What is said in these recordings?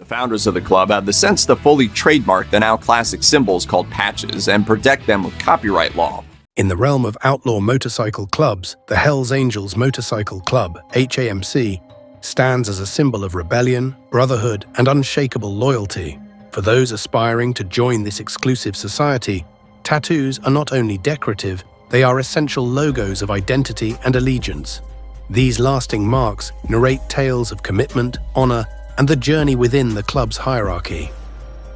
founders of the club had the sense to fully trademark the now classic symbols called patches and protect them with copyright law. In the realm of outlaw motorcycle clubs, the Hells Angels Motorcycle Club, HAMC, stands as a symbol of rebellion, brotherhood, and unshakable loyalty. For those aspiring to join this exclusive society, tattoos are not only decorative, they are essential logos of identity and allegiance. These lasting marks narrate tales of commitment, honor, and the journey within the club's hierarchy.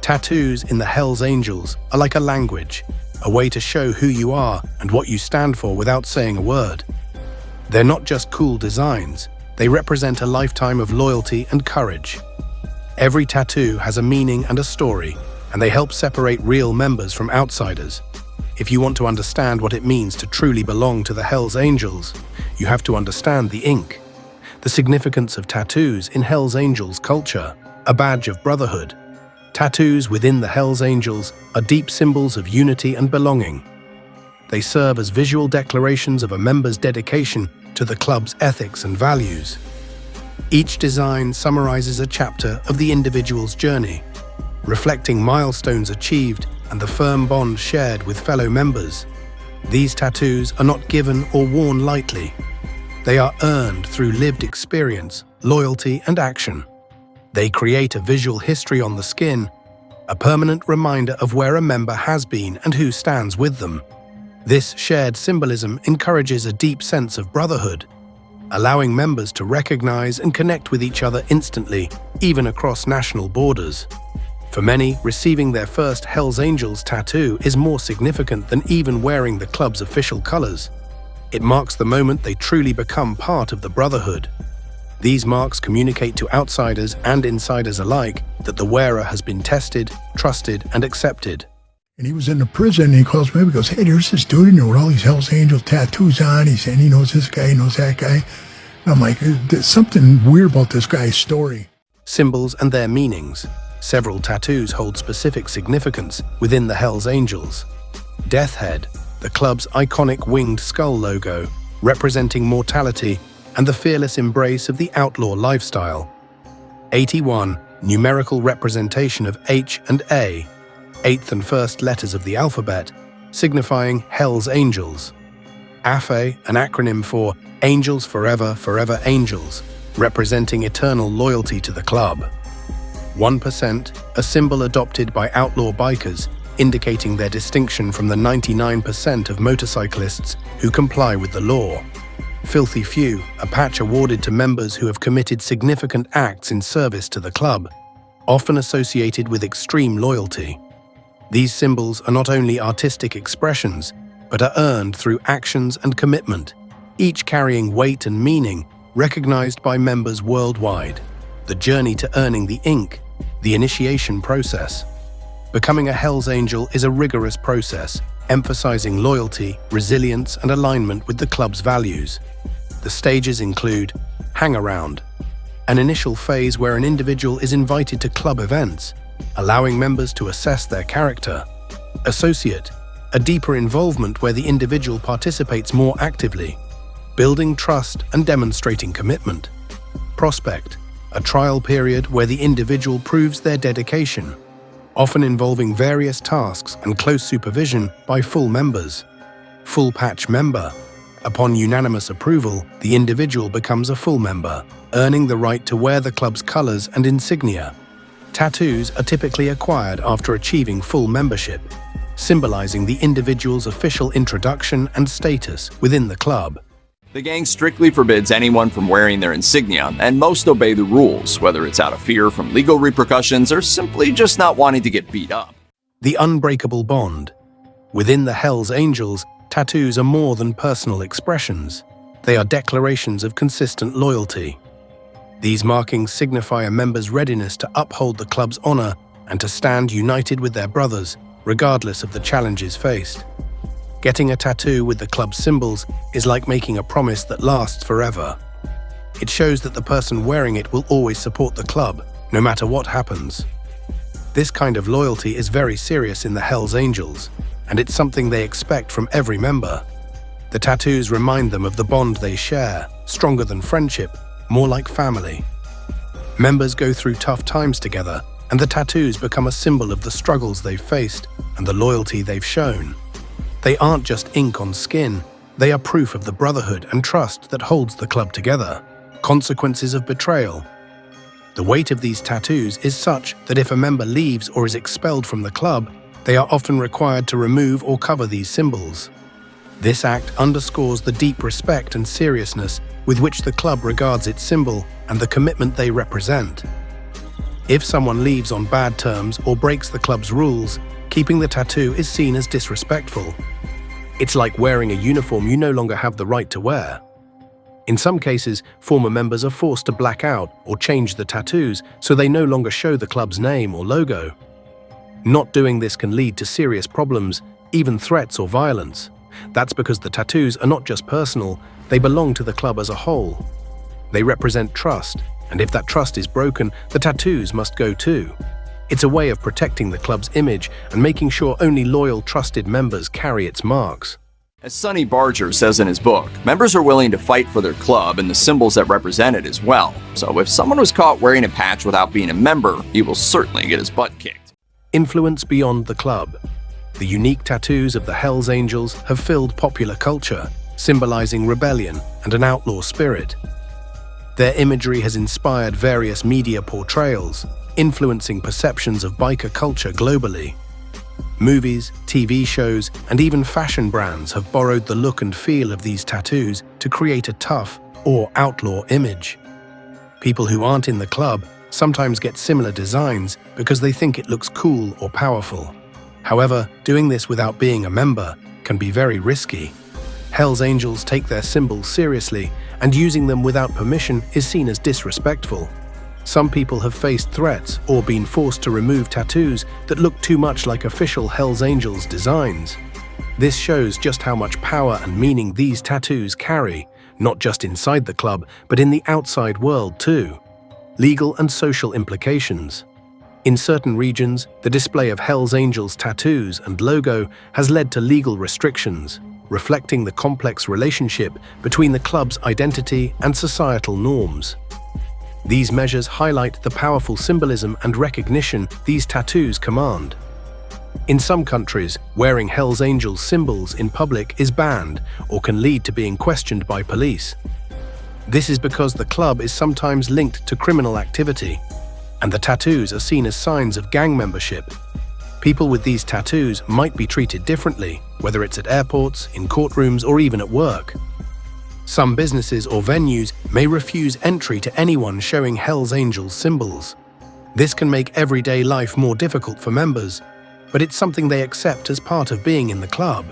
Tattoos in the Hells Angels are like a language, a way to show who you are and what you stand for without saying a word. They're not just cool designs, they represent a lifetime of loyalty and courage. Every tattoo has a meaning and a story, and they help separate real members from outsiders. If you want to understand what it means to truly belong to the Hells Angels, you have to understand the ink. The significance of tattoos in Hells Angels culture, a badge of brotherhood. Tattoos within the Hells Angels are deep symbols of unity and belonging. They serve as visual declarations of a member's dedication to the club's ethics and values. Each design summarizes a chapter of the individual's journey, reflecting milestones achieved and the firm bond shared with fellow members. These tattoos are not given or worn lightly. They are earned through lived experience, loyalty, and action. They create a visual history on the skin, a permanent reminder of where a member has been and who stands with them. This shared symbolism encourages a deep sense of brotherhood, allowing members to recognize and connect with each other instantly, even across national borders. For many, receiving their first Hells Angels tattoo is more significant than even wearing the club's official colors. It marks the moment they truly become part of the Brotherhood. These marks communicate to outsiders and insiders alike that the wearer has been tested, trusted, and accepted. And he was in the prison, and he calls me up, he goes, hey, there's this dude in there with all these Hells Angel tattoos on. He's saying he knows this guy, he knows that guy. And I'm like, there's something weird about this guy's story. Symbols and their meanings. Several tattoos hold specific significance within the Hells Angels. Death Head, the club's iconic winged skull logo, representing mortality and the fearless embrace of the outlaw lifestyle. 81, numerical representation of H and A, 8th and 1st letters of the alphabet, signifying Hells Angels. AFE, an acronym for Angels Forever, Forever Angels, representing eternal loyalty to the club. 1%, a symbol adopted by outlaw bikers, indicating their distinction from the 99% of motorcyclists who comply with the law. Filthy Few, a patch awarded to members who have committed significant acts in service to the club, often associated with extreme loyalty. These symbols are not only artistic expressions, but are earned through actions and commitment, each carrying weight and meaning recognized by members worldwide. The journey to earning the ink, the initiation process. Becoming a Hells Angel is a rigorous process, emphasizing loyalty, resilience, and alignment with the club's values. The stages include hang-around, an initial phase where an individual is invited to club events, allowing members to assess their character. Associate, a deeper involvement where the individual participates more actively, building trust and demonstrating commitment. Prospect, a trial period where the individual proves their dedication, often involving various tasks and close supervision by full members. Full patch member. Upon unanimous approval, the individual becomes a full member, earning the right to wear the club's colors and insignia. Tattoos are typically acquired after achieving full membership, symbolizing the individual's official introduction and status within the club. The gang strictly forbids anyone from wearing their insignia, and most obey the rules, whether it's out of fear from legal repercussions or simply just not wanting to get beat up. The unbreakable bond. Within the Hells Angels, tattoos are more than personal expressions. They are declarations of consistent loyalty. These markings signify a member's readiness to uphold the club's honor and to stand united with their brothers, regardless of the challenges faced. Getting a tattoo with the club's symbols is like making a promise that lasts forever. It shows that the person wearing it will always support the club, no matter what happens. This kind of loyalty is very serious in the Hells Angels, and it's something they expect from every member. The tattoos remind them of the bond they share, stronger than friendship, more like family. Members go through tough times together, and the tattoos become a symbol of the struggles they've faced and the loyalty they've shown. They aren't just ink on skin, they are proof of the brotherhood and trust that holds the club together. Consequences of betrayal. The weight of these tattoos is such that if a member leaves or is expelled from the club, they are often required to remove or cover these symbols. This act underscores the deep respect and seriousness with which the club regards its symbol and the commitment they represent. If someone leaves on bad terms or breaks the club's rules, keeping the tattoo is seen as disrespectful. It's like wearing a uniform you no longer have the right to wear. In some cases, former members are forced to black out or change the tattoos so they no longer show the club's name or logo. Not doing this can lead to serious problems, even threats or violence. That's because the tattoos are not just personal, they belong to the club as a whole. They represent trust, and if that trust is broken, the tattoos must go too. It's a way of protecting the club's image and making sure only loyal, trusted members carry its marks. As Sonny Barger says in his book, members are willing to fight for their club and the symbols that represent it as well. So if someone was caught wearing a patch without being a member, he will certainly get his butt kicked. Influence beyond the club. The unique tattoos of the Hells Angels have filled popular culture, symbolizing rebellion and an outlaw spirit. Their imagery has inspired various media portrayals, influencing perceptions of biker culture globally. Movies, TV shows, and even fashion brands have borrowed the look and feel of these tattoos to create a tough or outlaw image. People who aren't in the club sometimes get similar designs because they think it looks cool or powerful. However, doing this without being a member can be very risky. Hells Angels take their symbols seriously, and using them without permission is seen as disrespectful. Some people have faced threats or been forced to remove tattoos that look too much like official Hells Angels designs. This shows just how much power and meaning these tattoos carry, not just inside the club, but in the outside world too. Legal and social implications. In certain regions, the display of Hells Angels tattoos and logo has led to legal restrictions, reflecting the complex relationship between the club's identity and societal norms. These measures highlight the powerful symbolism and recognition these tattoos command. In some countries, wearing Hells Angels symbols in public is banned or can lead to being questioned by police. This is because the club is sometimes linked to criminal activity, and the tattoos are seen as signs of gang membership. People with these tattoos might be treated differently, whether it's at airports, in courtrooms, or even at work. Some businesses or venues may refuse entry to anyone showing Hells Angels symbols. This can make everyday life more difficult for members, but it's something they accept as part of being in the club.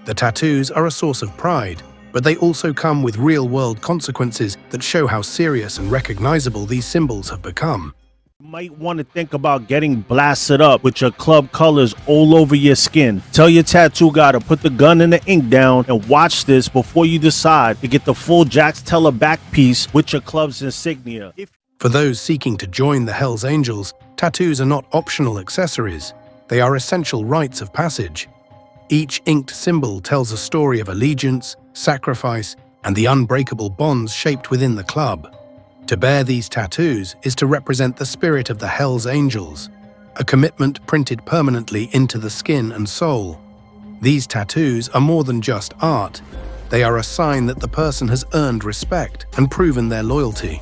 The tattoos are a source of pride, but they also come with real-world consequences that show how serious and recognizable these symbols have become. You might want to think about getting blasted up with your club colors all over your skin. Tell your tattoo guy to put the gun and the ink down and watch this before you decide to get the full Jax Teller back piece with your club's insignia. For those seeking to join the Hells Angels, tattoos are not optional accessories. They are essential rites of passage. Each inked symbol tells a story of allegiance, sacrifice, and the unbreakable bonds shaped within the club. To bear these tattoos is to represent the spirit of the Hells Angels, a commitment printed permanently into the skin and soul. These tattoos are more than just art. They are a sign that the person has earned respect and proven their loyalty.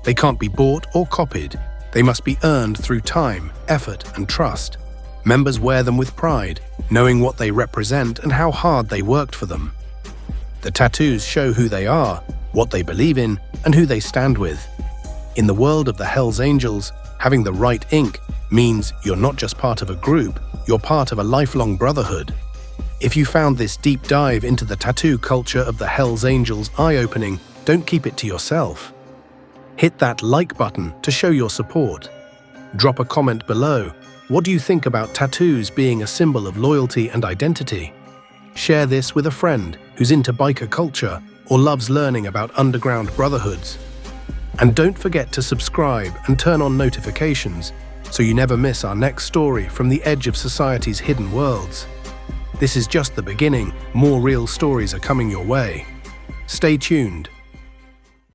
They can't be bought or copied. They must be earned through time, effort, and trust. Members wear them with pride, knowing what they represent and how hard they worked for them. The tattoos show who they are, what they believe in, and who they stand with. In the world of the Hells Angels, having the right ink means you're not just part of a group, you're part of a lifelong brotherhood. If you found this deep dive into the tattoo culture of the Hells Angels eye-opening, don't keep it to yourself. Hit that like button to show your support. Drop a comment below. What do you think about tattoos being a symbol of loyalty and identity? Share this with a friend who's into biker culture or loves learning about underground brotherhoods. And don't forget to subscribe and turn on notifications so you never miss our next story from the edge of society's hidden worlds. This is just the beginning. More real stories are coming your way. Stay tuned.